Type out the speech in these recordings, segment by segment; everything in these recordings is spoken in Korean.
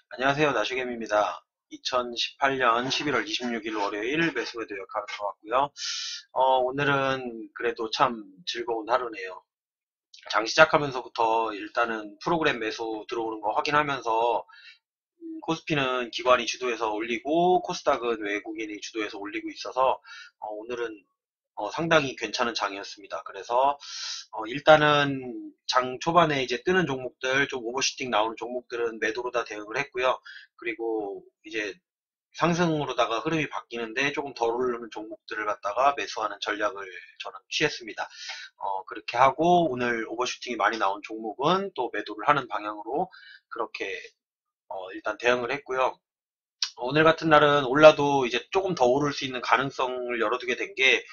안녕하세요. 나시겜입니다. 2018년 11월 26일 월요일 매수매도 역할을 들어왔고요. 오늘은 그래도 참 즐거운 하루네요. 장 시작하면서부터 일단은 프로그램 매수 들어오는 거 확인하면서 코스피는 기관이 주도해서 올리고 코스닥은 외국인이 주도해서 올리고 있어서 오늘은 상당히 괜찮은 장이었습니다. 그래서 일단은 장 초반에 이제 뜨는 종목들, 좀 오버슈팅 나오는 종목들은 매도로 다 대응을 했고요. 그리고 이제 상승으로다가 흐름이 바뀌는데 조금 덜 오르는 종목들을 갖다가 매수하는 전략을 저는 취했습니다. 그렇게 하고 오늘 오버슈팅이 많이 나온 종목은 또 매도를 하는 방향으로 그렇게 일단 대응을 했고요. 오늘 같은 날은 올라도 이제 조금 더 오를 수 있는 가능성을 열어두게 된 게,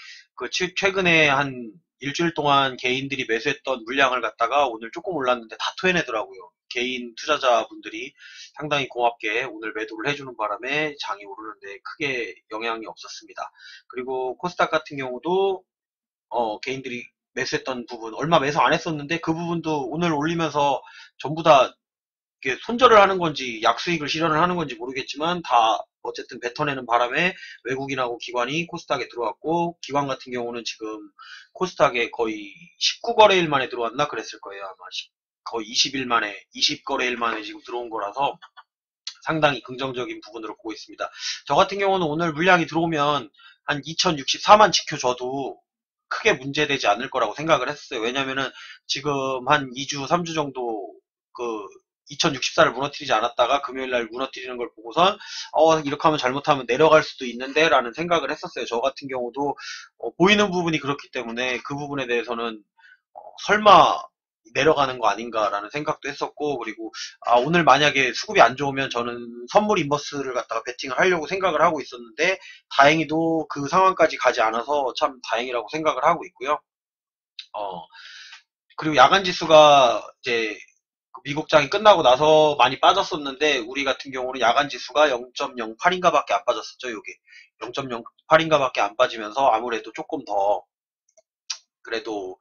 최근에 한 일주일 동안 개인들이 매수했던 물량을 갖다가 오늘 조금 올랐는데 다 토해내더라고요. 개인 투자자분들이 상당히 고맙게 오늘 매도를 해주는 바람에 장이 오르는데 크게 영향이 없었습니다. 그리고 코스닥 같은 경우도, 개인들이 매수했던 부분, 얼마 매수 안 했었는데 그 부분도 오늘 올리면서 전부 다 이게 손절을 하는 건지 약수익을 실현을 하는 건지 모르겠지만 다 어쨌든 뱉어내는 바람에 외국인하고 기관이 코스닥에 들어왔고, 기관 같은 경우는 지금 코스닥에 거의 19거래일 만에 들어왔나 그랬을 거예요. 아마 거의 20일 만에 20거래일 만에 지금 들어온 거라서 상당히 긍정적인 부분으로 보고 있습니다. 저 같은 경우는 오늘 물량이 들어오면 한 2064만 지켜줘도 크게 문제되지 않을 거라고 생각을 했어요. 왜냐면은 지금 한 2주, 3주 정도 그 2064를 무너뜨리지 않았다가 금요일 날 무너뜨리는 걸 보고선 이렇게 하면 잘못하면 내려갈 수도 있는데 라는 생각을 했었어요. 저 같은 경우도 보이는 부분이 그렇기 때문에 그 부분에 대해서는 설마 내려가는 거 아닌가라는 생각도 했었고, 그리고 오늘 만약에 수급이 안 좋으면 저는 선물 인버스를 갖다가 베팅을 하려고 생각을 하고 있었는데 다행히도 그 상황까지 가지 않아서 참 다행이라고 생각을 하고 있고요. 어, 그리고 야간 지수가 이제 미국장이 끝나고 나서 많이 빠졌었는데 우리 같은 경우는 야간 지수가 0.08인가 밖에 안 빠졌었죠. 요게 0.08인가 밖에 안 빠지면서 아무래도 조금 더 그래도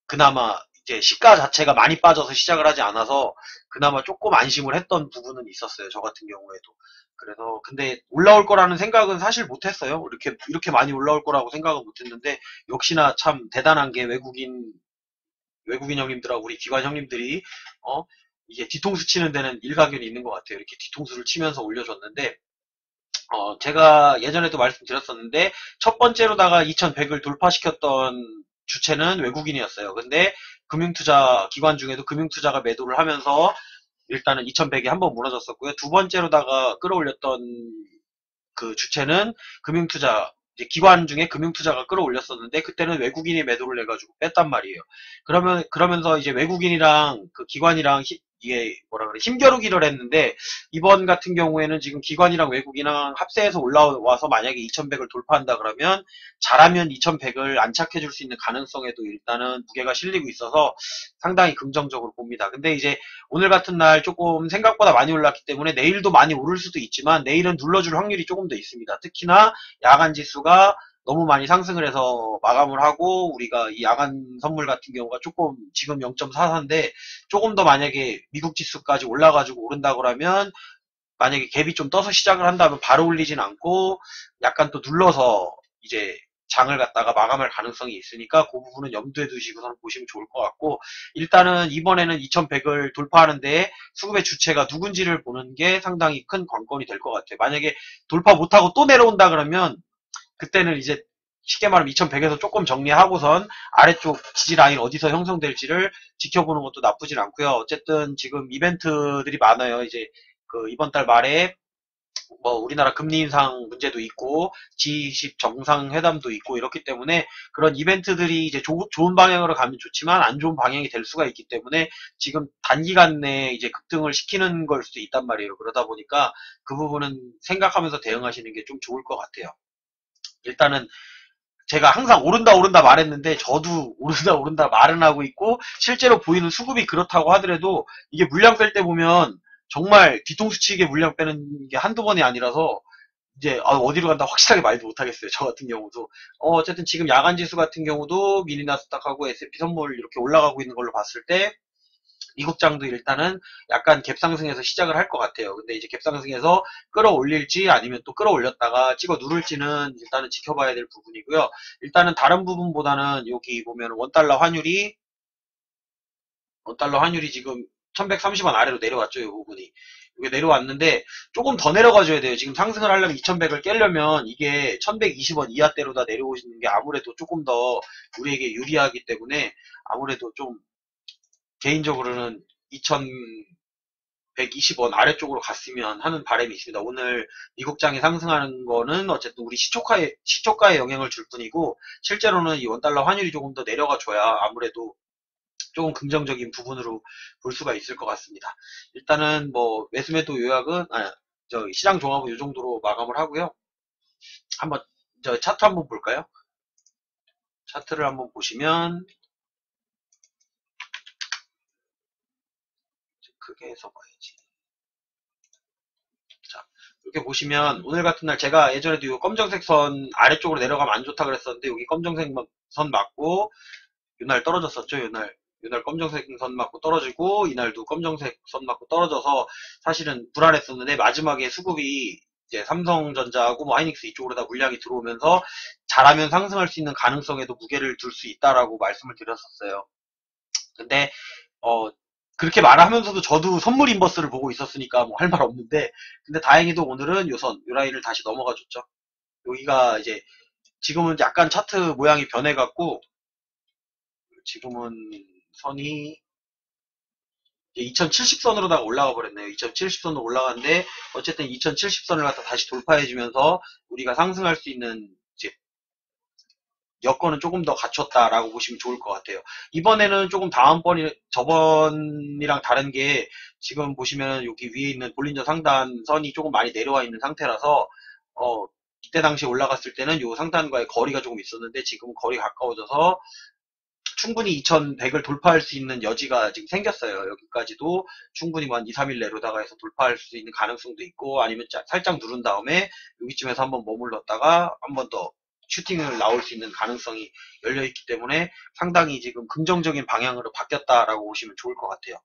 그나마 이제 시가 자체가 많이 빠져서 시작을 하지 않아서 그나마 조금 안심을 했던 부분은 있었어요. 저 같은 경우에도. 그래서 근데 올라올 거라는 생각은 사실 못했어요. 이렇게 많이 올라올 거라고 생각은 못했는데 역시나 참 대단한 게 외국인 형님들하고 우리 기관 형님들이 어 이게 뒤통수 치는 데는 일가견이 있는 것 같아요. 이렇게 뒤통수를 치면서 올려줬는데 제가 예전에도 말씀드렸었는데, 첫 번째로다가 2100을 돌파시켰던 주체는 외국인이었어요. 근데 기관 중에도 금융투자가 매도를 하면서 일단은 2100이 한번 무너졌었고요. 두 번째로다가 끌어올렸던 그 주체는 기관 중에 금융투자가 끌어올렸었는데, 그때는 외국인이 매도를 해가지고 뺐단 말이에요. 그러면서 이제 외국인이랑 그 기관이랑 이게 뭐라 그래, 힘겨루기를 했는데, 이번 같은 경우에는 지금 기관이랑 외국인이랑 합세해서 올라와서 만약에 2100을 돌파한다 그러면, 잘하면 2100을 안착해 줄 수 있는 가능성에도 일단은 무게가 실리고 있어서 상당히 긍정적으로 봅니다. 근데 이제 오늘 같은 날 조금 생각보다 많이 올랐기 때문에 내일도 많이 오를 수도 있지만 내일은 눌러줄 확률이 조금 더 있습니다. 특히나 야간 지수가 너무 많이 상승을 해서 마감을 하고, 우리가 이 야간 선물 같은 경우가 조금 지금 0.44인데 조금 더 만약에 미국 지수까지 올라가지고 오른다 그러면, 만약에 갭이 좀 떠서 시작을 한다면 바로 올리진 않고 약간 또 눌러서 이제 장을 갖다가 마감할 가능성이 있으니까 그 부분은 염두에 두시고선 보시면 좋을 것 같고, 일단은 이번에는 2100을 돌파하는데 수급의 주체가 누군지를 보는 게 상당히 큰 관건이 될 것 같아요. 만약에 돌파 못하고 또 내려온다 그러면 그때는 이제 쉽게 말하면 2100에서 조금 정리하고선 아래쪽 지지 라인 어디서 형성될지를 지켜보는 것도 나쁘진 않고요. 어쨌든 지금 이벤트들이 많아요. 이제 이번 달 말에 뭐 우리나라 금리 인상 문제도 있고 G20 정상회담도 있고 이렇기 때문에 그런 이벤트들이 이제 좋은 방향으로 가면 좋지만 안 좋은 방향이 될 수가 있기 때문에 지금 단기간 내에 이제 급등을 시키는 걸 수도 있단 말이에요. 그러다 보니까 그 부분은 생각하면서 대응하시는 게 좀 좋을 것 같아요. 일단은 제가 항상 오른다 오른다 말했는데 저도 오른다 오른다 말은 하고 있고, 실제로 보이는 수급이 그렇다고 하더라도 이게 물량 뺄 때 보면 정말 뒤통수 치게 물량 빼는 게 한두 번이 아니라서 이제 어디로 간다 확실하게 말도 못하겠어요. 저 같은 경우도 어쨌든 지금 야간 지수 같은 경우도 미니나스닥하고 S&P 선물 이렇게 올라가고 있는 걸로 봤을 때 미국장도 일단은 약간 갭상승해서 시작을 할 것 같아요. 근데 이제 갭상승해서 끌어올릴지 아니면 또 끌어올렸다가 찍어 누를지는 일단은 지켜봐야 될 부분이고요. 일단은 다른 부분보다는 여기 보면 원달러 환율이 지금 1130원 아래로 내려왔죠. 이 부분이. 이게 내려왔는데 조금 더 내려가줘야 돼요. 지금 상승을 하려면 2100을 깨려면 이게 1120원 이하대로 다 내려오시는 게 아무래도 조금 더 우리에게 유리하기 때문에 아무래도 좀 개인적으로는 2120원 아래쪽으로 갔으면 하는 바람이 있습니다. 오늘 미국장이 상승하는 거는 어쨌든 우리 시초가에 영향을 줄 뿐이고 실제로는 이 원달러 환율이 조금 더 내려가 줘야 아무래도 조금 긍정적인 부분으로 볼 수가 있을 것 같습니다. 일단은 뭐 매수매도 요약은 저 시장 종합은 이 정도로 마감을 하고요. 한번 저 차트 한번 볼까요? 차트를 한번 보시면 크게 해서 봐야지. 자, 이렇게 보시면 오늘 같은 날 제가 예전에도 이 검정색 선 아래쪽으로 내려가면 안 좋다 그랬었는데 여기 검정색 선 맞고 이날 떨어졌었죠. 이날 검정색 선 맞고 떨어지고 이날도 검정색 선 맞고 떨어져서 사실은 불안했었는데 마지막에 수급이 이제 삼성전자하고 뭐 하이닉스 이쪽으로 다 물량이 들어오면서 잘하면 상승할 수 있는 가능성에도 무게를 둘 수 있다라고 말씀을 드렸었어요. 근데 그렇게 말하면서도 저도 선물 인버스를 보고 있었으니까 뭐 할 말 없는데 근데 다행히도 오늘은 요 라인을 다시 넘어가 줬죠. 여기가 이제 지금은 약간 차트 모양이 변해갖고 지금은 선이 2070선으로다가 올라가 버렸네요. 2070선으로 올라갔는데 어쨌든 2070선을 갖다 다시 돌파해주면서 우리가 상승할 수 있는 이제 여건은 조금 더 갖췄다라고 보시면 좋을 것 같아요. 이번에는 조금 저번이랑 다른 게 지금 보시면 여기 위에 있는 볼린저 상단 선이 조금 많이 내려와 있는 상태라서 이때 당시에 올라갔을 때는 요 상단과의 거리가 조금 있었는데 지금은 거리가 가까워져서 충분히 2100을 돌파할 수 있는 여지가 지금 생겼어요. 여기까지도 충분히 뭐 한 2, 3일 내로다가 해서 돌파할 수 있는 가능성도 있고 아니면 살짝 누른 다음에 여기쯤에서 한번 머물렀다가 한번 더 슈팅을 나올 수 있는 가능성이 열려있기 때문에 상당히 지금 긍정적인 방향으로 바뀌었다라고 보시면 좋을 것 같아요.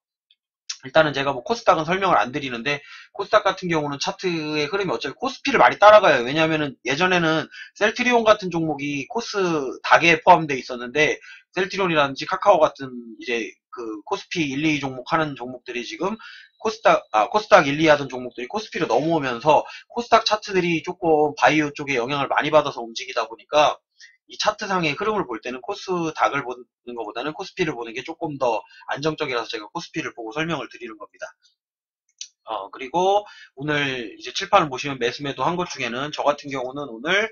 일단은 제가 뭐 코스닥은 설명을 안 드리는데 코스닥 같은 경우는 차트의 흐름이 어차피 코스피를 많이 따라가요. 왜냐면은 예전에는 셀트리온 같은 종목이 코스닥에 포함되어 있었는데 셀트리온이라든지 카카오 같은 이제 그 코스피 1, 2 종목 하는 종목들이 지금 코스닥 1, 2 하던 종목들이 코스피로 넘어오면서 코스닥 차트들이 조금 바이오 쪽에 영향을 많이 받아서 움직이다 보니까 이 차트상의 흐름을 볼 때는 코스닥을 보는 것보다는 코스피를 보는 게 조금 더 안정적이라서 제가 코스피를 보고 설명을 드리는 겁니다. 그리고 오늘 이제 칠판을 보시면 매수매도 한 것 중에는 저 같은 경우는 오늘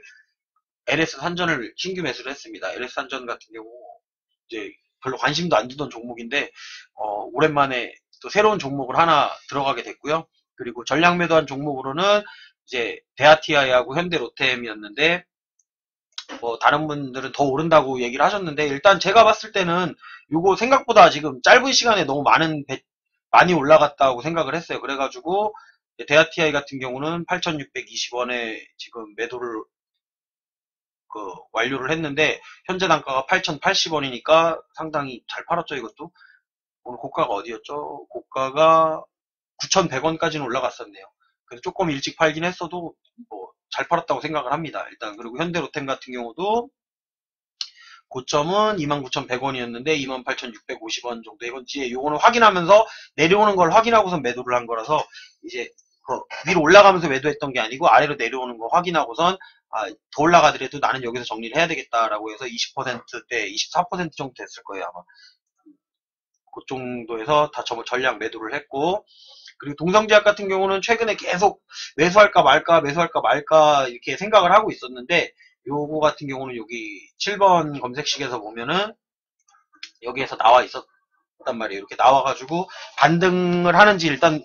LS 산전을 신규 매수를 했습니다. LS 산전 같은 경우 이제 별로 관심도 안 두던 종목인데 오랜만에 또 새로운 종목을 하나 들어가게 됐고요. 그리고 전량 매도한 종목으로는 이제 데아티아이하고 현대 로템이었는데 뭐 다른 분들은 더 오른다고 얘기를 하셨는데 일단 제가 봤을 때는 요거 생각보다 지금 짧은 시간에 너무 많이 올라갔다고 생각을 했어요. 그래가지고 데아티아이 같은 경우는 8,620원에 지금 매도를 완료를 했는데 현재 단가가 8,080원이니까 상당히 잘 팔았죠. 이것도 오늘 고가가 어디였죠? 고가가 9,100원까지는 올라갔었네요. 그래서 조금 일찍 팔긴 했어도 뭐 잘 팔았다고 생각을 합니다. 일단 그리고 현대로템 같은 경우도 고점은 29,100원이었는데 28,650원 정도 이건지 요거는 확인하면서 내려오는 걸 확인하고서 매도를 한 거라서 이제 위로 올라가면서 매도했던 게 아니고 아래로 내려오는 거 확인하고선 더 올라가더라도 나는 여기서 정리를 해야 되겠다라고 해서 20%대 24% 정도 됐을 거예요 아마. 그 정도에서 다 전량 매도를 했고 그리고 동성제약 같은 경우는 최근에 계속 매수할까 말까 이렇게 생각을 하고 있었는데 요거 같은 경우는 여기 7번 검색식에서 보면은 여기에서 나와 있었단 말이에요. 이렇게 나와가지고 반등을 하는지 일단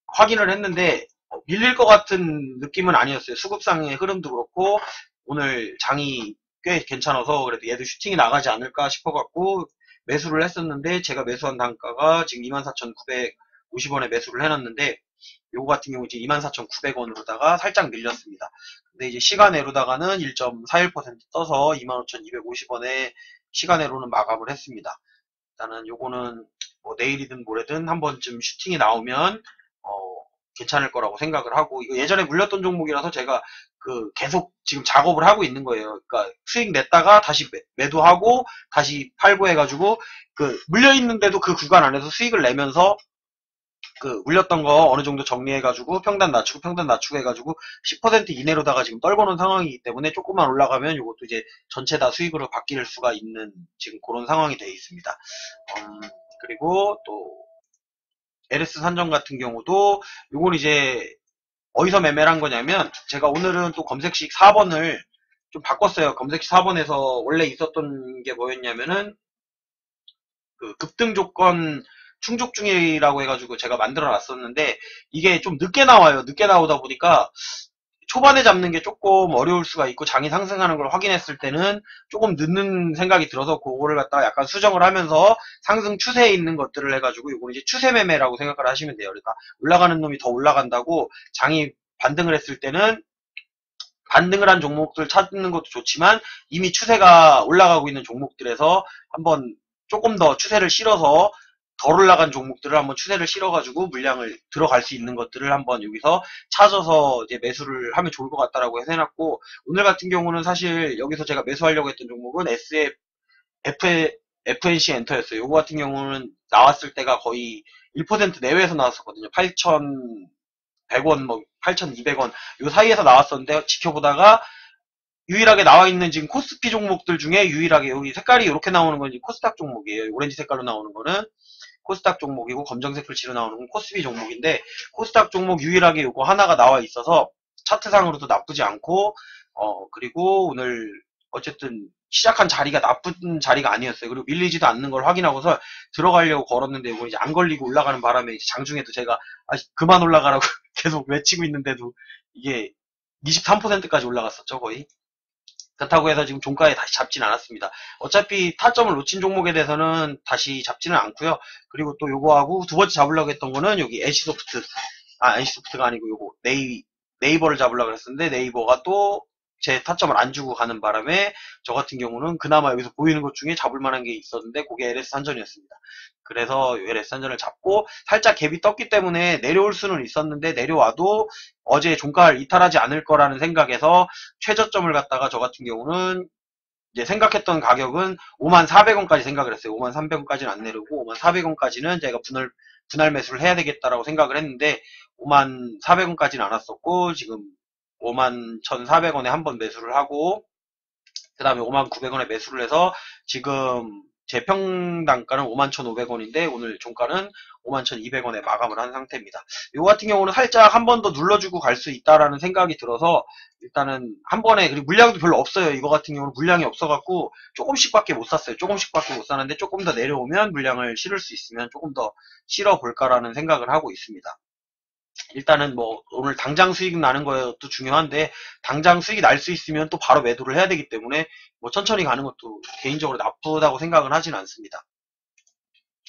확인을 했는데 밀릴 것 같은 느낌은 아니었어요. 수급상의 흐름도 그렇고 오늘 장이 꽤 괜찮아서 그래도 얘도 슈팅이 나가지 않을까 싶어갖고 매수를 했었는데 제가 매수한 단가가 지금 24,950원에 매수를 해놨는데 요거 같은 경우 이제 24,900원으로다가 살짝 밀렸습니다. 근데 이제 시간외로다가는 1.41% 떠서 25,250원에 시간외로는 마감을 했습니다. 일단은 요거는 뭐 내일이든 모레든 한 번쯤 슈팅이 나오면 괜찮을 거라고 생각을 하고, 이거 예전에 물렸던 종목이라서 제가 계속 지금 작업을 하고 있는 거예요. 그러니까 수익 냈다가 다시 매도하고 다시 팔고 해가지고 물려 있는데도 그 구간 안에서 수익을 내면서 물렸던 거 어느 정도 정리해가지고 평단 낮추고 해가지고 10% 이내로다가 지금 떨궈놓은 상황이기 때문에 조금만 올라가면 이것도 이제 전체 다 수익으로 바뀔 수가 있는 지금 그런 상황이 되어 있습니다. 그리고 또 LS 산정 같은 경우도 요건 이제 어디서 매매를 한 거냐면, 제가 오늘은 또 검색식 4번을 좀 바꿨어요. 검색식 4번에서 원래 있었던 게 뭐였냐면은 급등 조건 충족 중이라고 해가지고 제가 만들어 놨었는데, 이게 좀 늦게 나와요. 늦게 나오다 보니까 초반에 잡는 게 조금 어려울 수가 있고, 장이 상승하는 걸 확인했을 때는 조금 늦는 생각이 들어서 그거를 갖다가 약간 수정을 하면서 상승 추세에 있는 것들을 해가지고, 이건 이제 추세 매매라고 생각을 하시면 돼요. 그러니까 올라가는 놈이 더 올라간다고 장이 반등을 했을 때는 반등을 한 종목들 찾는 것도 좋지만, 이미 추세가 올라가고 있는 종목들에서 한번 조금 더 추세를 실어서 덜 올라간 종목들을 한번 추세를 실어가지고 물량을 들어갈 수 있는 것들을 한번 여기서 찾아서 이제 매수를 하면 좋을 것 같다라고 해서 해놨고, 오늘 같은 경우는 사실 여기서 제가 매수하려고 했던 종목은 FNC 엔터였어요. 요거 같은 경우는 나왔을 때가 거의 1% 내외에서 나왔었거든요. 8,100원, 뭐 8,200원 요 사이에서 나왔었는데, 지켜보다가 유일하게 나와 있는 지금 코스피 종목들 중에 유일하게 여기 색깔이 이렇게 나오는 건 코스닥 종목이에요. 오렌지 색깔로 나오는 거는 코스닥 종목이고, 검정색 글씨로 나오는 건 코스피 종목인데, 코스닥 종목 유일하게 요거 하나가 나와 있어서 차트상으로도 나쁘지 않고, 그리고 오늘 어쨌든 시작한 자리가 나쁜 자리가 아니었어요. 그리고 밀리지도 않는 걸 확인하고서 들어가려고 걸었는데, 이거 이제 안 걸리고 올라가는 바람에 장중에도 제가 그만 올라가라고 계속 외치고 있는데도 이게 23%까지 올라갔었죠, 거의. 그렇다고 해서 지금 종가에 다시 잡진 않았습니다. 어차피 타점을 놓친 종목에 대해서는 다시 잡지는 않고요. 그리고 또 요거하고 두 번째 잡으려고 했던 거는 여기 NC소프트가 아니고 요거 네이버를 잡으려고 했었는데, 네이버가 또 제 타점을 안 주고 가는 바람에 저 같은 경우는 그나마 여기서 보이는 것 중에 잡을 만한 게 있었는데, 그게 LS 산전이었습니다. 그래서 LS 산전을 잡고 살짝 갭이 떴기 때문에 내려올 수는 있었는데, 내려와도 어제 종가를 이탈하지 않을 거라는 생각에서 최저점을 갖다가 저 같은 경우는 이제 생각했던 가격은 54,000원까지 생각을 했어요. 53,000원까지는 안 내려오고 54,000원까지는 제가 분할 매수를 해야 되겠다라고 생각을 했는데, 54,000원까지는 안 왔었고, 지금 51,400원에 한 번 매수를 하고, 그 다음에 59,000원에 매수를 해서 지금 제 평단가는 51,500원인데 오늘 종가는 51,200원에 마감을 한 상태입니다. 이거 같은 경우는 살짝 한 번 더 눌러주고 갈 수 있다라는 생각이 들어서 일단은 한 번에, 그리고 물량도 별로 없어요. 이거 같은 경우는 물량이 없어갖고 조금씩밖에 못 샀어요. 조금씩밖에 못 사는데, 조금 더 내려오면 물량을 실을 수 있으면 조금 더 실어 볼까라는 생각을 하고 있습니다. 일단은 뭐 오늘 당장 수익 나는 것도 중요한데, 당장 수익이 날 수 있으면 또 바로 매도를 해야 되기 때문에 뭐 천천히 가는 것도 개인적으로 나쁘다고 생각은 하진 않습니다.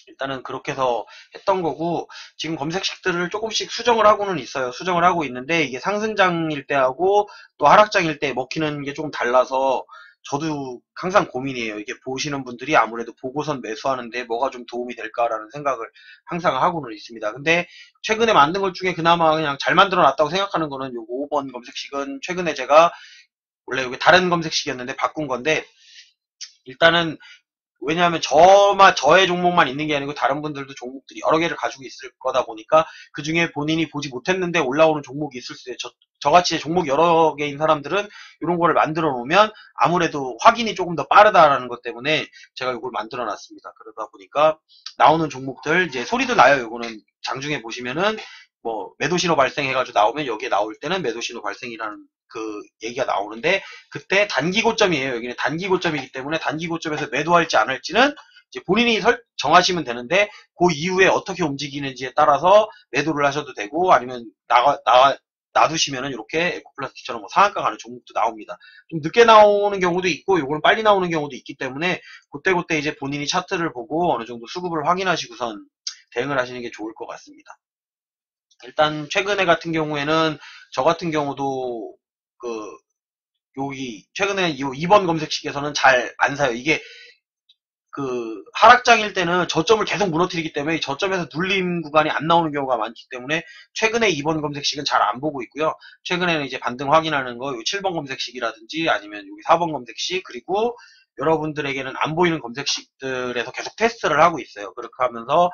일단은 그렇게 해서 했던 거고, 지금 검색식들을 조금씩 수정을 하고는 있어요. 수정을 하고 있는데, 이게 상승장일 때하고 또 하락장일 때 먹히는 게 조금 달라서 저도 항상 고민이에요. 이게 보시는 분들이 아무래도 보고선 매수하는데 뭐가 좀 도움이 될까라는 생각을 항상 하고는 있습니다. 근데 최근에 만든 것 중에 그나마 그냥 잘 만들어 놨다고 생각하는 거는 요거 5번 검색식은 최근에 제가 원래 여기 다른 검색식이었는데 바꾼 건데, 일단은 왜냐하면 저의 종목만 있는 게 아니고 다른 분들도 종목들이 여러 개를 가지고 있을 거다 보니까 그 중에 본인이 보지 못했는데 올라오는 종목이 있을 수 있어요. 저같이 종목 여러 개인 사람들은 이런 거를 만들어 놓으면 아무래도 확인이 조금 더 빠르다라는 것 때문에 제가 이걸 만들어 놨습니다. 그러다 보니까 나오는 종목들 이제 소리도 나요. 이거는 장중에 보시면은 뭐 매도 신호 발생해가지고 나오면 여기에 나올 때는 매도 신호 발생이라는 그 얘기가 나오는데, 그때 단기 고점이에요. 여기는 단기 고점이기 때문에 단기 고점에서 매도할지 안 할지는 이제 본인이 정하시면 되는데, 그 이후에 어떻게 움직이는지에 따라서 매도를 하셔도 되고, 아니면 놔두시면은 이렇게 에코플라스틱처럼 뭐 상한가 가는 종목도 나옵니다. 좀 늦게 나오는 경우도 있고, 요거는 빨리 나오는 경우도 있기 때문에 그때 이제 본인이 차트를 보고 어느 정도 수급을 확인하시고선 대응을 하시는 게 좋을 것 같습니다. 일단 최근에 같은 경우에는 저 같은 경우도 여기 최근에 이 2번 검색식에서는 잘 안 사요. 이게 하락장일 때는 저점을 계속 무너뜨리기 때문에 이 저점에서 눌림 구간이 안 나오는 경우가 많기 때문에 최근에 2번 검색식은 잘 안 보고 있고요. 최근에는 이제 반등 확인하는 거, 요 7번 검색식이라든지 아니면 여기 4번 검색식, 그리고 여러분들에게는 안 보이는 검색식들에서 계속 테스트를 하고 있어요. 그렇게 하면서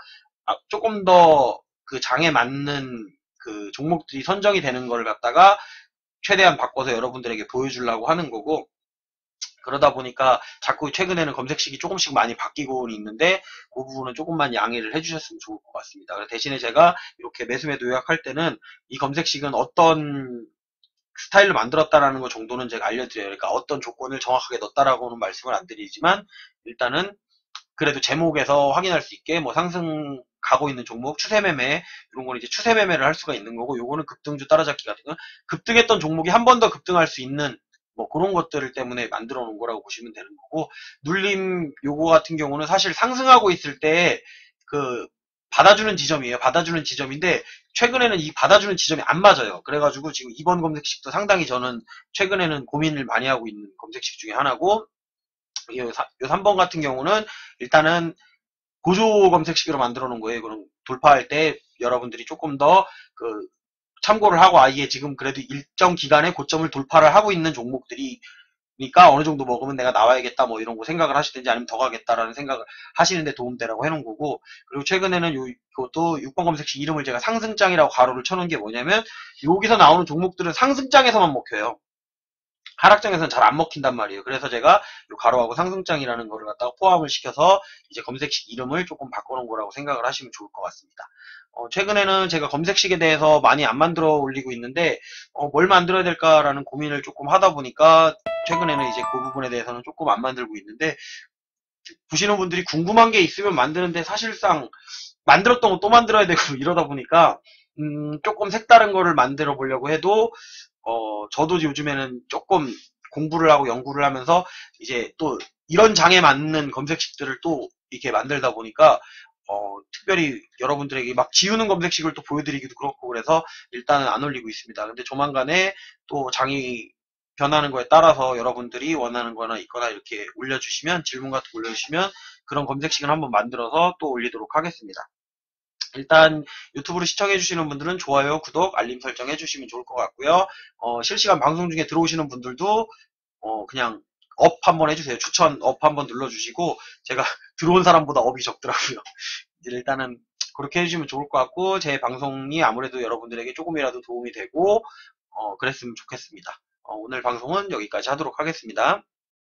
조금 더 그 장에 맞는 그 종목들이 선정이 되는 걸 갖다가 최대한 바꿔서 여러분들에게 보여주려고 하는 거고, 그러다 보니까 자꾸 최근에는 검색식이 조금씩 많이 바뀌고 있는데 그 부분은 조금만 양해를 해주셨으면 좋을 것 같습니다. 대신에 제가 이렇게 매수매도 요약할 때는 이 검색식은 어떤 스타일로 만들었다라는 것 정도는 제가 알려드려요. 그러니까 어떤 조건을 정확하게 넣었다라고는 말씀을 안 드리지만, 일단은 그래도 제목에서 확인할 수 있게 뭐 상승 가고 있는 종목, 추세매매, 이런 거는 이제 추세매매를 할 수가 있는 거고, 요거는 급등주 따라잡기 같은 거, 급등했던 종목이 한 번 더 급등할 수 있는 뭐 그런 것들을 때문에 만들어 놓은 거라고 보시면 되는 거고, 눌림 요거 같은 경우는 사실 상승하고 있을 때 그 받아주는 지점이에요. 받아주는 지점인데 최근에는 이 받아주는 지점이 안 맞아요. 그래가지고 지금 2번 검색식도 상당히 저는 최근에는 고민을 많이 하고 있는 검색식 중에 하나고, 요 3번 같은 경우는 일단은 고조 검색식으로 만들어 놓은 거예요. 그럼 돌파할 때 여러분들이 조금 더 참고를 하고, 이게 지금 그래도 일정 기간에 고점을 돌파를 하고 있는 종목들이 니까 어느 정도 먹으면 내가 나와야겠다 뭐 이런 거 생각을 하시든지 아니면 더 가겠다라는 생각을 하시는데 도움되라고 해놓은 거고, 그리고 최근에는 이것도 6번 검색식 이름을 제가 상승장이라고 가로를 쳐놓은 게 뭐냐면, 여기서 나오는 종목들은 상승장에서만 먹혀요. 하락장에서는 잘 안 먹힌단 말이에요. 그래서 제가 요 가로하고 상승장이라는 거를 갖다가 포함을 시켜서 이제 검색식 이름을 조금 바꿔놓은 거라고 생각을 하시면 좋을 것 같습니다. 최근에는 제가 검색식에 대해서 많이 안 만들어 올리고 있는데, 뭘 만들어야 될까라는 고민을 조금 하다 보니까 최근에는 이제 그 부분에 대해서는 조금 안 만들고 있는데, 보시는 분들이 궁금한 게 있으면 만드는데 사실상 만들었던 거 또 만들어야 되고 이러다 보니까 조금 색다른 거를 만들어 보려고 해도 저도 요즘에는 조금 공부를 하고 연구를 하면서 이제 또 이런 장에 맞는 검색식들을 또 이렇게 만들다 보니까 특별히 여러분들에게 막 지우는 검색식을 또 보여드리기도 그렇고, 그래서 일단은 안 올리고 있습니다. 근데 조만간에 또 장이 변하는 거에 따라서 여러분들이 원하는 거나 있거나 이렇게 올려주시면, 질문 같은 거 올려주시면 그런 검색식을 한번 만들어서 또 올리도록 하겠습니다. 일단 유튜브로 시청해주시는 분들은 좋아요, 구독, 알림 설정 해주시면 좋을 것 같고요. 실시간 방송 중에 들어오시는 분들도 그냥 업 한번 해주세요. 추천 업 한번 눌러주시고, 제가 들어온 사람보다 업이 적더라고요. 일단은 그렇게 해주시면 좋을 것 같고, 제 방송이 아무래도 여러분들에게 조금이라도 도움이 되고 그랬으면 좋겠습니다. 오늘 방송은 여기까지 하도록 하겠습니다.